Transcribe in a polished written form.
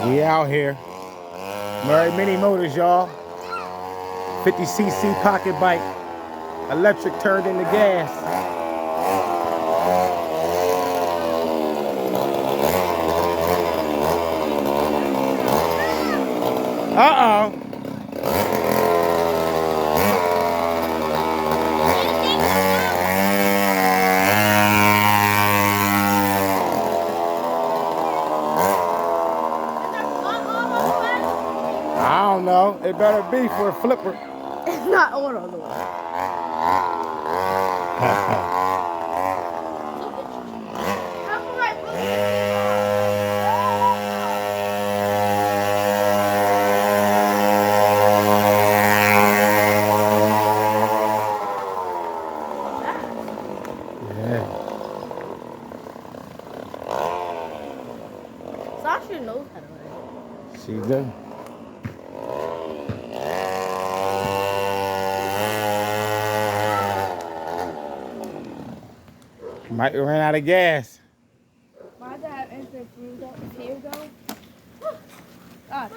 We out here. Murray Mini Motors, y'all. 50cc pocket bike. Electric turned into gas. Uh-oh. I don't know. It better be for a flipper. It's not on all the way. Yeah. Sasha knows how to ride. She do. Might run out of gas. Why did I have instant fear though? Oh,